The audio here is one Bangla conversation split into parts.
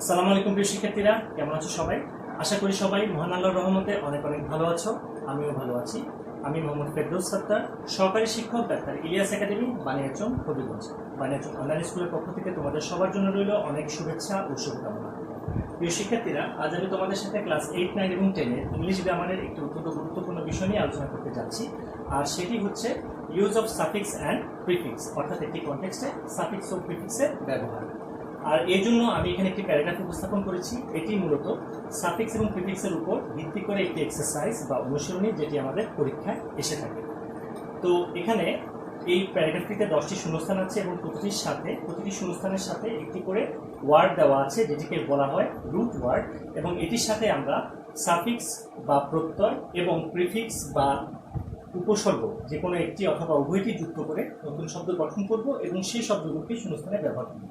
আসসালামু আলাইকুম প্রিয় শিক্ষার্থীরা, কেমন আছো সবাই? আশা করি সবাই মহান আল্লাহর রহমতে অনেক অনেক ভালো আছো। আমিও ভালো আছি। আমি মোহাম্মদ ফেরদৌস সত্তার, সহকারী শিক্ষক doctor Ilias academy, Baniachong, Habiganj. Baniachong online স্কুলের পক্ষ থেকে তোমাদের সবার জন্য রইল অনেক শুভেচ্ছা ও শুভকামনা। প্রিয় শিক্ষার্থীরা, আজ আমি তোমাদের সাথে ক্লাস 8, 9 এবং 10-এর ইংলিশ গ্রামারের একটি অত্যন্ত গুরুত্বপূর্ণ বিষয় নিয়ে আলোচনা করতে যাচ্ছি। আর সেটি হচ্ছে use of suffix and prefix, অর্থাৎ একটি কনটেক্সটে সাফিক্স ও প্রিফিক্সের ব্যবহার। আর এর জন্য আমি এখানে একটি প্যারাগ্রাফ উপস্থাপন করেছি। এটি মূলত সাফিক্স এবং প্রিফিক্সের উপর ভিত্তি করে একটি এক্সারসাইজ বা অনুশীলনী, যেটি আমাদের পরীক্ষায় এসে থাকে। তো এখানে এই প্যারাগ্রাফটিতে 10টি শূন্যস্থান আছে এবং প্রতিটি শূন্যস্থানের সাথে একটি করে ওয়ার্ড দেওয়া আছে, যেটিকে বলা হয় রুট ওয়ার্ড। এবং এটির সাথে আমরা সাফিক্স বা প্রত্যয় এবং প্রিফিক্স বা উপসর্গ যে কোনো একটি অথবা উভয়টি যুক্ত করে নতুন শব্দ গঠন করব এবং সেই শব্দগুলোকে শূন্যস্থানে ব্যবহার করব।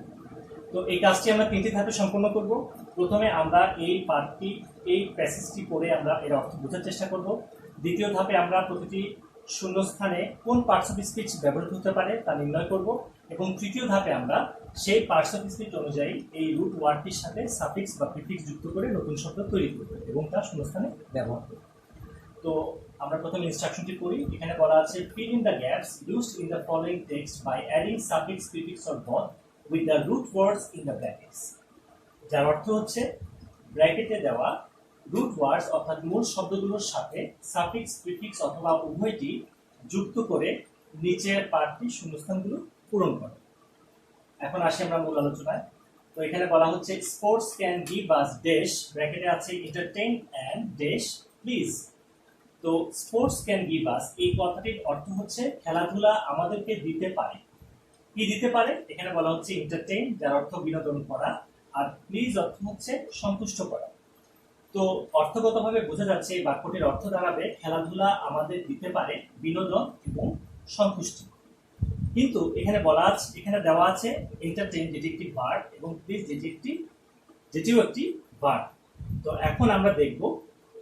তো এই কাজটি আমরা 3টি ধাপে সম্পন্ন করব। প্রথমে আমরা এই প্যাসেজটি পড়ে আমরা এর অর্থ বোঝার চেষ্টা করব। দ্বিতীয় ধাপে আমরা প্রতিটি শূন্যস্থানে কোন পার্টস অফ স্পিচ ব্যবহৃত হতে পারে তা নির্ণয় করব। এবং তৃতীয় ধাপে আমরা সেই পার্টস অফ স্পিচ অনুযায়ী এই রুট ওয়ার্ডটির সাথে সাফিক্স বা প্রিফিক্স যুক্ত করে নতুন শব্দ তৈরি করব এবং তা শূন্যস্থানে ব্যবহার করব। তো আমরা প্রথম ইনস্ট্রাকশনটি পড়ি। এখানে বলা আছে, fill in the gaps used in the following text by adding suffix, prefix or both with the root words in the brackets। যার অর্থ হচ্ছে ব্র্যাকেটে দেওয়া রুট ওয়ার্ডস অর্থাৎ মূল শব্দগুলোর সাথে সাফিক্স, প্রিফিক্স অথবা উভয়টি যুক্ত করে নিচের পার্টটি শূন্যস্থানগুলো পূরণ করে। এখন আসি আমরা মূল আলোচনায়। তো এখানে বলা হচ্ছে, sports can give us dash, ব্র্যাকেটে আছে এন্টারটেইন অ্যান্ড ড্যাশ প্লিজ। তো স্পোর্টস ক্যান গিভ আস, এই কথাটির অর্থ হচ্ছে খেলাধুলা আমাদেরকে দিতে পারে। কি দিতে পারে? এখানে বলা হচ্ছে এন্টারটেইন, যার অর্থ বিনোদন করা, আর প্লিজ অর্থ হচ্ছে সন্তুষ্ট করা। তো অর্থগতভাবে বোঝা যাচ্ছে এই বাক্যটির অর্থ দাঁড়াবে, খেলাধুলা আমাদের দিতে পারে বিনোদন এবং সন্তুষ্টি। কিন্তু এখানে দেওয়া আছে এন্টারটেইন, যেটি একটি ভার্ব, এবং প্লিজ যেটিও একটি ভার্ব। তো এখন আমরা দেখব,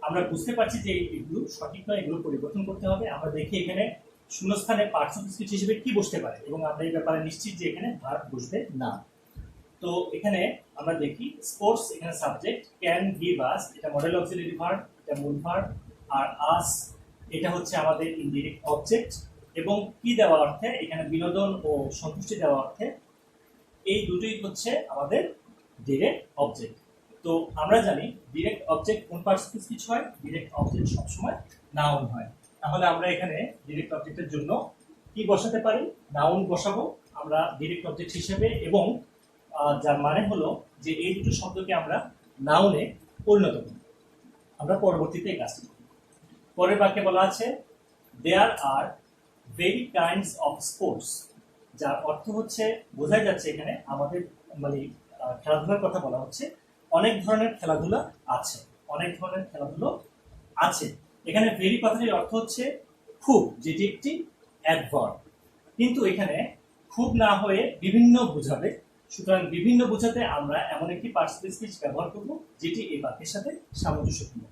আমরা বুঝতে পারছি যে এগুলো সঠিক নয়, এগুলো পরিবর্তন করতে হবে। আমরা দেখি এখানে শূন্যস্থানে পার্টস অফ স্পিচ হিসেবে কি বসতে পারে, এবং আমরা এই ব্যাপারে নিশ্চিত যে এখানে ভার্ব বসবে না। তো এখানে আমরা দেখি, স্পোর্টস এখানে সাবজেক্ট, ক্যান গিভ আস এটা মডেল অক্সিলারি ভার্ব, এটা মূল ভার্ব, আর আস এটা হচ্ছে আমাদের ইনডিরেক্ট অবজেক্ট। এবং কি দেওয়া অর্থে, এখানে বিনোদন ও সন্তুষ্টি দেওয়া অর্থে, এই দুটোই হচ্ছে আমাদের ডিরেক্ট অবজেক্ট। তো আমরা জানি ডিরেক্ট অবজেক্ট কোন পার্টস অফ স্পিচ হয়, ডিরেক্ট অবজেক্ট সবসময় নাউন হয়। তাহলে আমরা এখানে ডিরেক্ট অবজেক্টের জন্য কি বসাতে পারি? নাউন বসাবো আমরা ডিরেক্ট অবজেক্ট হিসেবে, এবং যার মানে হলো যে এই দুটো শব্দকে আমরা নাউনে পরিণত করি। আমরা পরবর্তীতে কাজটি করি। পরের বাক্যে বলা আছে, there are very kinds of sports, যার অর্থ হচ্ছে, বোঝাই যাচ্ছে এখানে আমাদের খেলাধুলার কথা বলা হচ্ছে। অনেক ধরনের খেলাধুলা আছে, অনেক ধরনের খেলাধুলো আছে। এখানে ভেরি কথাটির অর্থ হচ্ছে খুব, যেটি একটি অ্যাডভার্ব। কিন্তু এখানে খুব না হয়ে বিভিন্ন বোঝাবে। সুতরাং বিভিন্ন বোঝাতে আমরা এমন একটি পার্টস অফ স্পিচ ব্যবহার করব যেটি এই বাক্যের সাথে সামঞ্জস্যপূর্ণ।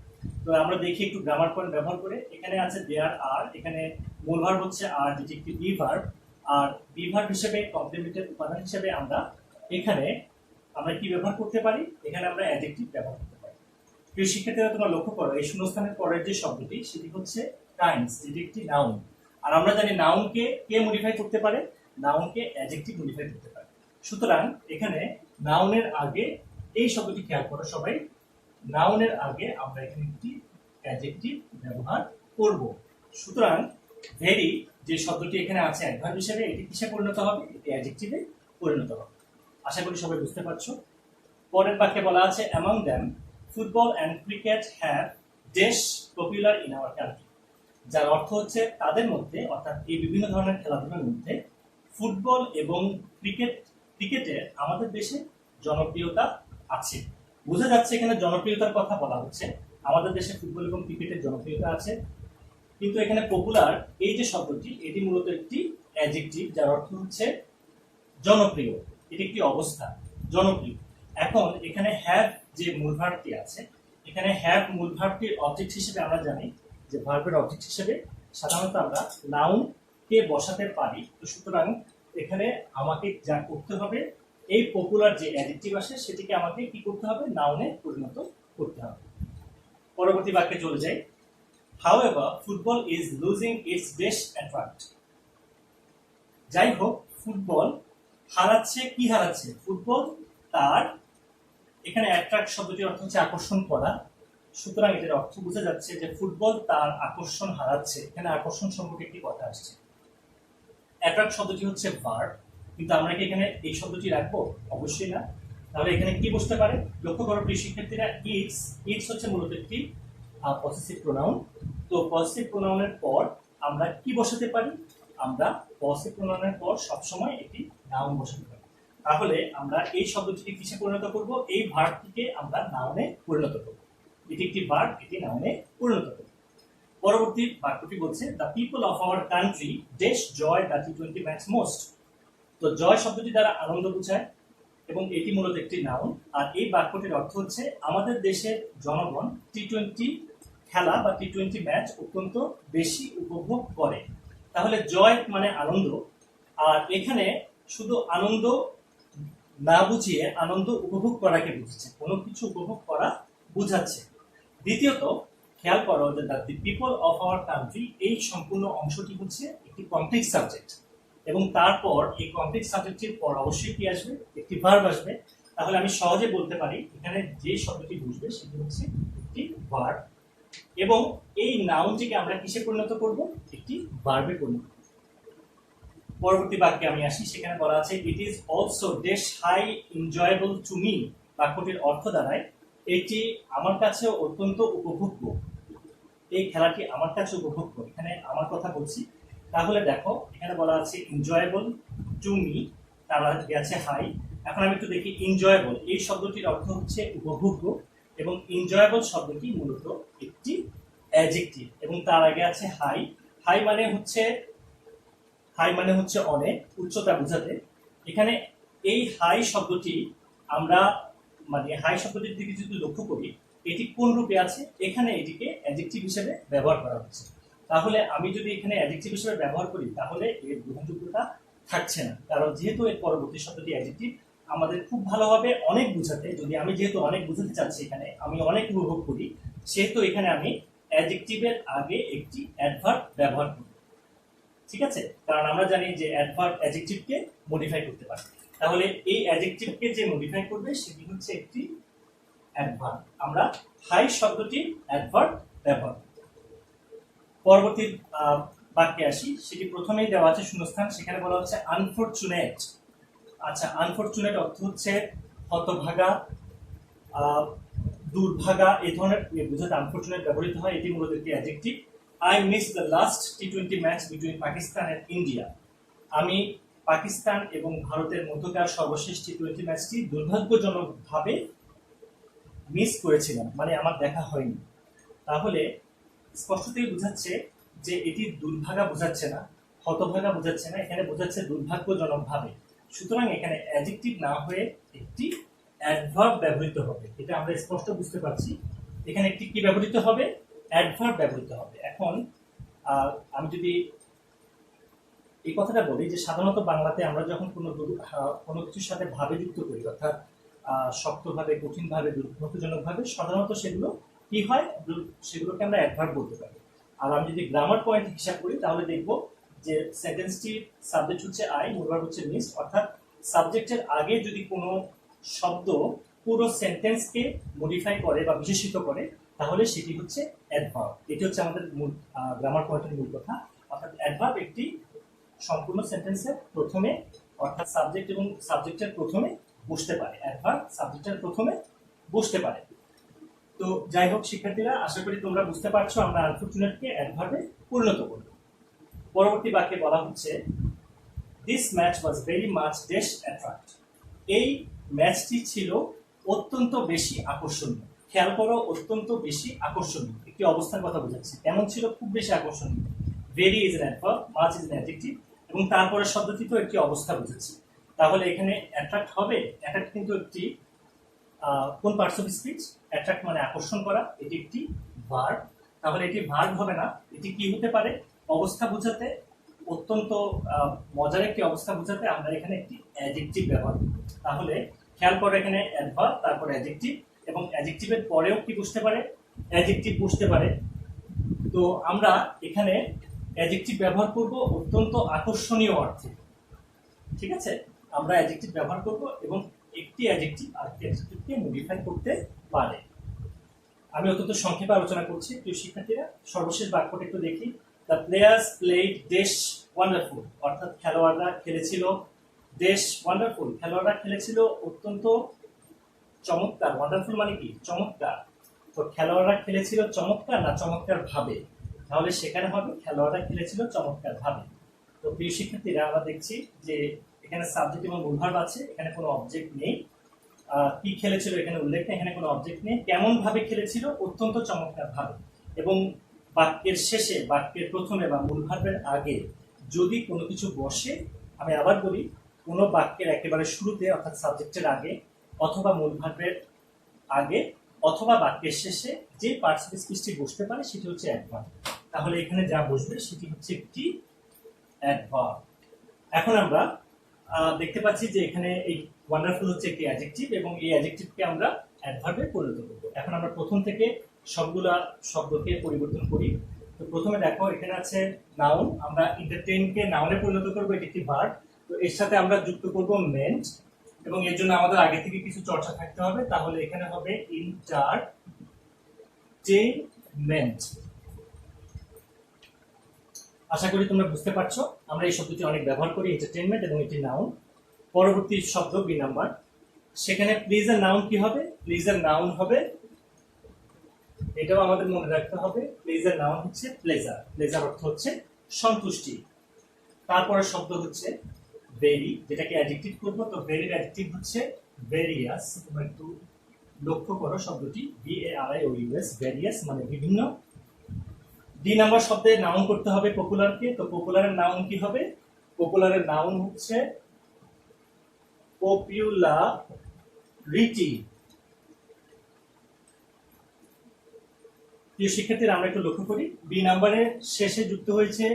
তো আমরা দেখি একটু গ্রামার পয়েন্ট ব্যবহার করে। এখানে আছে দেয়ার আর, এখানে মূল ভার্ব হচ্ছে আর, যেটি একটি বি ভার্ব। আর বি ভার্ব হিসেবে কমপ্লিমেন্টের উপাদান হিসেবে আমরা কি ব্যবহার করতে পারি? এখানে আমরা অ্যাডজেক্টিভ ব্যবহার করতে পারি। প্রিয় শিক্ষার্থীরা, তোমরা লক্ষ্য করো, এই শূন্যস্থানের পরের যে শব্দটি সেটি হচ্ছে কাইন্ডস, যেটি একটি নাউন। আর আমরা জানি নাউনকে কে মডিফাই করতে পারে? নাউনকে অ্যাডজেক্টিভ মডিফাই করতে পারে। সুতরাং এখানে নাউনের আগে, এই শব্দটি খেয়াল করো সবাই, নাউনের আগে আমরা এখানে একটি অ্যাডজেক্টিভ ব্যবহার করব। সুতরাং ভেরি যে শব্দটি এখানে আছে অ্যাডভার্ব হিসেবে, এটি কিসে পরিণত হবে? এটি অ্যাডজেক্টিভে পরিণত হবে। আশা করি সবাই বুঝতে পারছো। পরের বাক্যে বলা আছে, among them football and cricket have dash popular in our country, যার অর্থ হচ্ছে তাদের মধ্যে, অর্থাৎ এই বিভিন্ন ধরনের খেলাধুলার মধ্যে ফুটবল এবং ক্রিকেটের আমাদের দেশে জনপ্রিয়তা আছে। বোঝা যাচ্ছে এখানে জনপ্রিয়তার কথা বলা হচ্ছে। আমাদের দেশে ফুটবল এবং ক্রিকেটের জনপ্রিয়তা আছে। কিন্তু এখানে পপুলার এই যে শব্দটি, এটি মূলত একটি অ্যাডজেক্টিভ, যার অর্থ হচ্ছে জনপ্রিয়। এটি একটি অবস্থা, জনপ্রিয়। এখন এখানে হ্যাভ যে মূল ভার্বটি আছে, এখানে হ্যাভ মূল ভার্বটির অবজেক্ট হিসেবে আমরা জানি যে ভার্বের অবজেক্ট হিসেবে সাধারণত আমরা নাউন কে বসাতে পারি। তো সুতরাং এখানে আমাকে যা করতে হবে, এই পপুলার যে অ্যাডজেক্টিভ আসে সেটিকে আমাকে কি করতে হবে, নাউনে পরিণত করতে হবে। পরবর্তী বাক্যে চলে যাই। However, football is losing its dish attract. যাই হোক, ফুটবল হারাচ্ছে, কি হারাচ্ছে? ফুটবল তার, এখানে অ্যাট্রাক্ট শব্দটির অর্থ হচ্ছে আকর্ষণ করা, সুতরাং এটার অর্থ বোঝা যাচ্ছে যে ফুটবল তার আকর্ষণ হারাচ্ছে। এখানে আকর্ষণ সম্পর্কে একটি কথা আসছে। অ্যাট্রাক্ট শব্দটি হচ্ছে ভার্ব, কিন্তু আমরা কি এখানে এই শব্দটি রাখবো? অবশ্যই না। তাহলে এখানে কি বসতে পারে? লক্ষ্য করো প্রিয় শিক্ষার্থীরা, ইটস হচ্ছে মূলত একটি পসেসিভ প্রোনাউন। তো পসেসিভ প্রোনাউনের পর আমরা কি বসাতে পারি? আমরা পসেসিভ প্রোনাউনের পর সবসময় একটি নাউন বসাতে পারি। তাহলে আমরা এই শব্দটিকে কিসে পরিণত করব? এই ভার্বটিকে আমরা নাউনে পরিণত করব। এটি একটি ভার্ব, এটি নাউনে পরিণত করব। পরবর্তী বাক্যটি বলছে, the people of our country dash joy the টি-20 ম্যাচ মোস্ট। তো জয় শব্দটি দ্বারা আনন্দ বোঝায় এবং এটি মূলত একটি নাউন। আর এই বাক্যটির অর্থ হচ্ছে আমাদের দেশের জনগণ টি-20 খেলা বা টি-20 ম্যাচ অত্যন্ত বেশি উপভোগ করে। তাহলে জয় মানে আনন্দ, আর এখানে শুধু আনন্দ না বুঝিয়ে আনন্দ উপভোগ করাকে বুঝছে, কোনো কিছু উপভোগ করা বুঝাচ্ছে। দ্বিতীয়ত খেয়াল করো যে the people of our country, এই সম্পূর্ণ অংশটি হচ্ছে একটি কমপ্লেক্স সাবজেক্ট এবং তারপর এই কমপ্লেক্স সাবজেক্টের পর অবশ্যই কি আসবে? একটি ভার্ব আসবে। তাহলে আমি সহজে বলতে পারি এখানে যে শব্দটি বুঝবে সেটি হচ্ছে একটি ভার্ব, এবং এই নাউনটিকে আমরা কিসে পরিণত করব? একটি ভার্বে পরিণত করব। পরবর্তী বাক্যে আমি আসি, সেখানে বলা আছে it is also dash high enjoyable to me. বাক্যটির অর্থ দাঁড়ায় এটি আমার কাছে অত্যন্ত উপভোগ্য, এই খেলাটি আমার কাছে উপভোগ্য। এখানে আমার কথা বলছি। তাহলে দেখো এখানে বলা আছে এনজয়েবল টু মি, তার আগে আছে হাই। এখন আমি একটু দেখি এনজয়েবল এই শব্দটির অর্থ হচ্ছে উপভোগ্য, এবং এনজয়েবল শব্দটি মূলত একটি অ্যাডজেক্টিভ এবং তার আগে আছে হাই। হাই মানে হচ্ছে অনেক, উচ্চতা বোঝাতে। এখানে এই হাই শব্দটি আমরা মানে হাই শব্দটির দিকে যদি লক্ষ্য করি, এটি কোন রূপে আছে? এখানে এটিকে অ্যাডজেক্টিভ হিসেবে ব্যবহার করা হচ্ছে। তাহলে আমি যদি এখানে অ্যাডজেক্টিভ হিসেবে ব্যবহার করি তাহলে এর গ্রহণযোগ্যতা থাকছে না, কারণ যেহেতু এর পরবর্তী শব্দটি অ্যাডজেক্টিভ, আমাদের খুব ভালো হবে অনেক বোঝাতে। যদি আমি যেহেতু অনেক বোঝাতে চাচ্ছি, এখানে আমি অনেক উপভোগ করি, সেহেতু এখানে আমি অ্যাডজেক্টিভের আগে একটি অ্যাডভার্ব ব্যবহার করি। ঠিক আছে, কারণ আমরা জানি যে অ্যাডভার্ব অ্যাডজেক্টিভকে মডিফাই করতে পারে। তাহলে এই অ্যাডজেক্টিভকে যে মডিফাই করবে সেটি হচ্ছে একটি অ্যাডভার্ব। আমরা হাই শব্দটি অ্যাডভার্ব ব্যবহার করি। পরবর্তী বাক্যে আসি, সেটি প্রথমেই দেওয়া আছে শূন্যস্থান, সেখানে বলা হচ্ছে আনফরচুনেট। আচ্ছা, আনফরচুনেট অর্থ হচ্ছে হতভাগা, দুর্ভাগা, এই ধরনের বোঝাতে আনফরচুনেট ব্যবহৃত হয়। এটি মূলত একটি adjective. I missed the last T20 match between Pakistan and India. আমি পাকিস্তান এবং ভারতের মধ্যকার সর্বশেষ টি-20 ম্যাচটি দুর্ভাগ্যজনকভাবে মিস করেছিলাম, মানে আমার দেখা হয়নি। তাহলে স্পষ্টতই বোঝাচ্ছে যে এটি দুর্ভাগা বোঝাচ্ছে না, হতভাগা বোঝাচ্ছে না, এখানে বোঝাচ্ছে দুর্ভাগ্যজনকভাবে। সুতরাং এখানে অ্যাডজেক্টিভ না হয়ে একটি অ্যাডভার্ব ব্যবহৃত হবে, এটা আমরা স্পষ্ট বুঝতে পারছি। এখানে একটি কি ব্যবহৃত হবে? অ্যাডভার্ব ব্যবহৃত হবে। এখন আমি যদি এই কথাটা বলি যে সাধারণত বাংলাতে আমরা যখন কোনো কিছুর সাথে ভাবে যুক্ত করি, অর্থাৎ শক্তভাবে, কঠিনভাবে, দুর্ভাগ্যজনকভাবে, সাধারণত সেগুলো কি হয়? সেগুলোকে আমরা অ্যাডভার্ব বলতে পারি। আর আমি যদি গ্রামার পয়েন্ট হিসাব করি তাহলে দেখব যে সেন্টেন্সটির সাবজেক্ট হচ্ছে আই, মূল ভার্ব হচ্ছে মিসড, অর্থাৎ সাবজেক্টের আগে যদি কোনো শব্দ পুরো সেন্টেন্সকে মডিফাই করে বা বিশেষিত করে তাহলে সেটি হচ্ছে অ্যাডভার্ব। এটি হচ্ছে আমাদের মূল গ্রামার পয়েন্টের মূল কথা। অর্থাৎ অ্যাডভার্ব একটি সম্পূর্ণ সেন্টেন্সের প্রথমে, অর্থাৎ সাবজেক্ট এবং সাবজেক্টের প্রথমে বসতে পারে। অ্যাডভার্ব সাবজেক্টের প্রথমে বসতে পারে। তো যাই হোক শিক্ষার্থীরা, আশা করি তোমরা বুঝতে পারছো আমরা আনফরচুনেটকে অ্যাডভার্বে পরিণত করব। পরবর্তী বাক্যে বলা হচ্ছে this match was very much dash attract. এই ম্যাচটি ছিল অত্যন্ত বেশি আকর্ষণীয়। খেয়াল করো, অত্যন্ত বেশি আকর্ষণীয় একটি অবস্থার কথা বোঝাচ্ছে। কেমন ছিল? খুব বেশি আকর্ষণীয়। Very is an adverb, much is an adjective, এবং তারপরের শব্দটি তো একটি অবস্থা বোঝাচ্ছে। তাহলে এখানে অ্যাট্রাক্ট হবে। অ্যাট্রাক্ট কিন্তু একটি কোন পার্টস অফ স্পিচ? অ্যাট্রাক্ট মানে আকর্ষণ করা, এটি একটি ভার্ব। তাহলে এটি ভার্ব হবে না, এটি কি হতে পারে? অবস্থা বোঝাতে অত্যন্ত মজার একটি অবস্থা বোঝাতে আমরা এখানে একটি অ্যাডজেক্টিভ ব্যবহার করি। তাহলে খেয়াল করো এখানে অ্যাডভার্ব, তারপর অ্যাডজেক্টিভ, এবং অ্যাডজেক্টিভের পরেও কি বসতে পারে? অ্যাডজেক্টিভ বসতে পারে। তো আমরা এখানে অ্যাডজেক্টিভ ব্যবহার করব অত্যন্ত আকর্ষণীয় অর্থে। ঠিক আছে, আমরা অ্যাডজেক্টিভ ব্যবহার করব এবং একটি অ্যাডজেক্টিভ আরেকটি অ্যাডজেক্টিভকে মডিফাই করতে পারে। আমি অত্যন্ত সংক্ষেপে আলোচনা করছি প্রিয় শিক্ষার্থীরা। সর্বশেষ বাক্যটা একটু দেখি। The players played dash wonderful, অর্থাৎ খেলোয়াড়রা খেলেছিল ড্যাশ ওয়ান্ডারফুল, খেলোয়াড়রা খেলেছিল অত্যন্ত চমৎকার। ওয়ান্ডারফুল মানে কি? চমৎকার। তো খেলোয়াড়রা খেলেছিল চমৎকার না চমৎকার ভাবে? তাহলে সেখানে হবে খেলোয়াড়রা খেলেছিল চমৎকার ভাবে। তো প্রিয় শিক্ষার্থীরা আমরা দেখছি যে এখানে সাবজেক্ট এবং ভার্ব আছে, এখানে কোনো অবজেক্ট নেই। কি খেলেছিল এখানে উল্লেখ নেই, এখানে কোনো অবজেক্ট নেই। কেমন ভাবে খেলেছিল? অত্যন্ত চমৎকার ভাবে। এবং বাক্যের শেষে, বাক্যের প্রথমে বা মূল ভার্বের আগে যদি কোনো কিছু বসে, আমি আবার বলি, কোনো বাক্যের একেবারে শুরুতে অর্থাৎ সাবজেক্টের আগে অথবা মূল ভার্বের আগে অথবা বাক্যের শেষে যে পার্টিসিপেন্টটি বসতে পারে সেটি হচ্ছে অ্যাডভার্ব। তাহলে এখানে যা বসবে সেটি হচ্ছে একটি অ্যাডভার্ব। এখন আমরা দেখতে পাচ্ছি যে এখানে এই ওয়ান্ডারফুল হচ্ছে একটি অ্যাডজেক্টিভ এবং এই অ্যাডজেক্টিভকে আমরা অ্যাডভার্বে পরিণত করব। এখন আমরা প্রথম থেকে সবগুলা শব্দকে পরিবর্তন করি। তো প্রথমে দেখো এখানে আছে নাউন, আমরা এন্টারটেইনকে নাউনে পরিণত করব, এটি একটি ভার্ব। তো এর সাথে আমরা যুক্ত করব মেন্ট, এবং এর জন্য আমাদের আগে থেকে কিছু চর্চা থাকতে হবে। তাহলে এখানে হবে এন্টারটেইনমেন্ট। আশা করি তোমরা বুঝতে পারছো, আমরা এই শব্দটি অনেক ব্যবহার করি, এন্টারটেইনমেন্ট, এবং এটি নাউন। পরবর্তী শব্দ বি নাম্বার, সেখানে প্লিজার নাউন কি হবে? প্লিজার নাউন হবে, এটাও আমাদের মনে রাখতে হবে, প্লিজার নাউন হচ্ছে প্লেজার। প্লেজার অর্থ হচ্ছে সন্তুষ্টি। তারপরে শব্দ হচ্ছে ভেরি, যেটাকে অ্যাডজেক্টিভ করবো। তো ভেরির অ্যাডজেক্টিভ হচ্ছে ভেরিয়াস। তোমরা একটু লক্ষ্য করো শব্দটি, VARIOUS, ভেরিয়াস মানে বিভিন্ন। ডি নাম্বার শব্দে নাউন করতে হবে পপুলারকে। তো পপুলারের নাউন কি হবে? পপুলারের নাউন হচ্ছে পপুলারিটি। প্রিয় শিক্ষার্থীরা আমরা একটু লক্ষ্য করি, বি নাম্বারের শেষে যুক্ত হয়েছে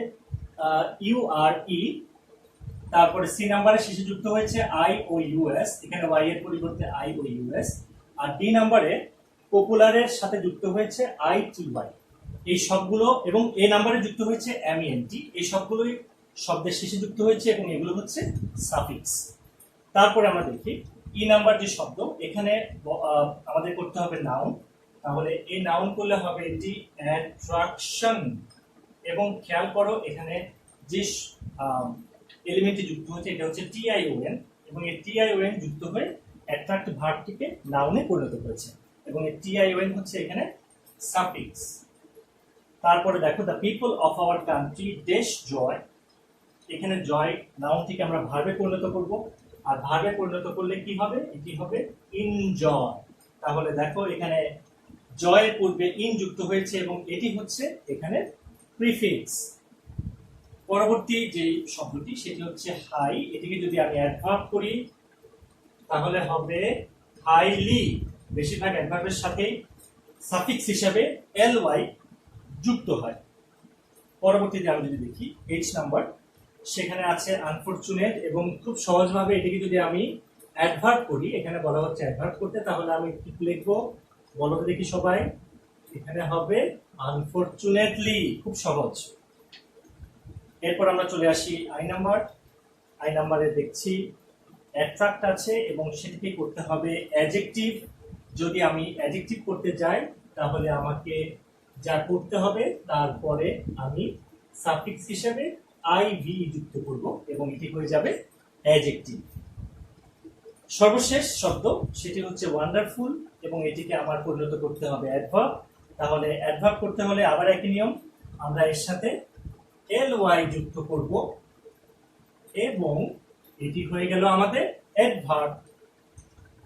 URE, তারপরে সি নাম্বারের শেষে যুক্ত হয়েছে IOUS, এখানে ওয়াই এর পরিবর্তে IOUS, আর ডি নাম্বারে পপুলারের সাথে যুক্ত হয়েছে ITY। এই সবগুলো, এবং এ নাম্বারে যুক্ত হয়েছে MENT, এই সবগুলোই শব্দের শেষে যুক্ত হয়েছে এবং এগুলো হচ্ছে সাফিক্স। তারপরে আমরা দেখি ই নাম্বার যে শব্দ, এখানে আমাদের করতে হবে নাউন। তাহলে এই নাউন করলে হবে এটি অ্যাট্রাকশন, এবং খেয়াল করো এখানে যে এলিমেন্টটি যুক্ত হয়েছে এটা হচ্ছে TION, এবং এই TION যুক্ত হয়ে অ্যাট্রাক্ট ভার্বটিকে নাউনে পরিণত করেছে, এবং এই TION হচ্ছে এখানে সাফিক্স। তারপরে দেখো the people of our country dash joy, এখানে জয় নাউনটিকে আমরা ভার্বে পরিণত করব, আর ভার্বে পরিণত করলে কি হবে? এটি হবে এনজয়। তাহলে দেখো এখানে জয়ের পূর্বে ইন যুক্ত হয়েছে এবং এটি হচ্ছে এখানে প্রিফিক্স। পরবর্তী যে শব্দটি সেটি হচ্ছে হাই, এটিকে যদি আমি অ্যাডভার্ব করি তাহলে হবে হাইলি। বেশিরভাগ অ্যাডভার্বের সাথে সাফিক্স হিসাবে LY যুক্ত হয়। পরবর্তীতে আমরা যদি দেখি এইচ নাম্বার, সেখানে আছে আনফরচুনেট, এবং খুব সহজভাবে এটিকে যদি আমি অ্যাডভার্ব করি, এখানে বলা হচ্ছে অ্যাডভার্ব করতে, তাহলে আমি কি লিখবো বলো তো দেখি সবাই? এখানে হবে আনফরচুনেটলি, খুব সহজ। এরপর আমরা চলে আসি আই নাম্বার। আই নাম্বারে দেখছি অ্যাট্রাক্ট আছে এবং সেটিকে করতে হবে অ্যাডজেক্টিভ। যদি আমি অ্যাডজেক্টিভ করতে যাই তাহলে আমাকে যা করতে হবে তারপরে আমি সাফিক্স হিসেবে IV যুক্ত করব এবং এটি হয়ে যাবে অ্যাডজেক্টিভ। সর্বশেষ শব্দ সেটি হচ্ছে ওয়ান্ডারফুল, এবং এটিকে আমার পরিণত করতে হবে অ্যাডভার্ব। তাহলে অ্যাডভার্ব করতে হলে আবার একই নিয়ম, আমরা এর সাথে LY যুক্ত করব এবং এটি হয়ে গেল আমাদের অ্যাডভার্ব।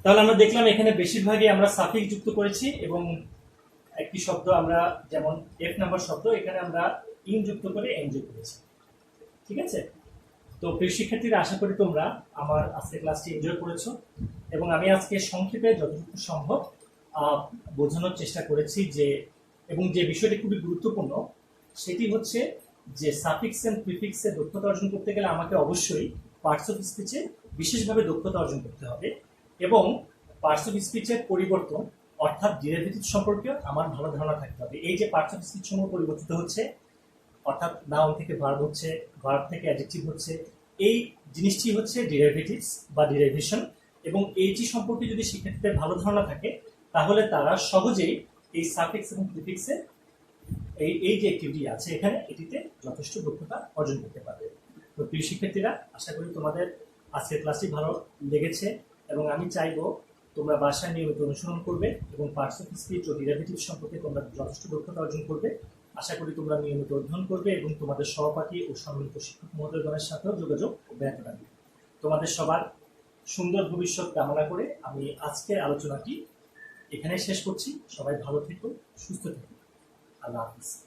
তাহলে আমরা দেখলাম এখানে বেশিরভাগই আমরা সাফিক্স যুক্ত করেছি, এবং একটি শব্দ আমরা যেমন F নাম্বার শব্দ, এখানে আমরা ইন যুক্ত করে এন যুক্ত করেছি। ঠিক আছে? তো প্রিয় শিক্ষার্থীরা, আশা করি তোমরা আমার আজকের ক্লাসটি এনজয় করেছো, এবং আমি আজকে সংক্ষেপে যতটুকু সম্ভব বোঝানোর চেষ্টা করেছি যে, এবং যে বিষয়টি খুবই গুরুত্বপূর্ণ সেটি হচ্ছে যে সাফিক্স এন্ড প্রিফিক্সে দক্ষতা অর্জন করতে গেলে আমাকে অবশ্যই পার্টস অফ স্পিচে বিশেষভাবে দক্ষতা অর্জন করতে হবে এবং পার্টস অফ স্পিচের পরিবর্তন অর্থাৎ ডেরিভেটিভ সম্পর্কে আমার ভালো ধারণা থাকতে হবে। এই যে পার্টস অফ স্পিচ সমূহ পরিবর্তিত হচ্ছে, অর্থাৎ নাউন থেকে ভার্ব হচ্ছে, ভার্ব থেকে অ্যাডজেক্টিভ হচ্ছে, এই জিনিসটি হচ্ছে ডেরিভেটিভস বা ডেরিভেশন। এবং এইটি সম্পর্কে যদি শিক্ষার্থীদের ভালো ধারণা থাকে তাহলে তারা সহজেই এই সাফিক্স এবং প্রিফিক্সে এই যে অ্যাক্টিভিটি আছে এখানে এটিতে যথেষ্ট দক্ষতা অর্জন করতে পারবে। তো প্রিয় শিক্ষার্থীরা, আশা করি তোমাদের আজকের ক্লাসটি ভালো লেগেছে এবং আমি চাইবো তোমরা বাসায় নিয়মিত অনুসরণ করবে এবং পার্টস অফ স্পিচ ও ডেরিভেটিভ সম্পর্কে তোমরা যথেষ্ট দক্ষতা অর্জন করবে। আশা করি তোমরা নিয়মিত অধ্যয়ন করবে এবং তোমাদের সহপাঠী ও সম্মিলিত শিক্ষক মহোদয়গণের সাথেও যোগাযোগ অব্যাহত রাখবে। তোমাদের সবার সুন্দর ভবিষ্যৎ কামনা করে আমি আজকের আলোচনাটি এখানে শেষ করছি। সবাই ভালো থেকো, সুস্থ থেকো। আল্লাহ হাফিজ।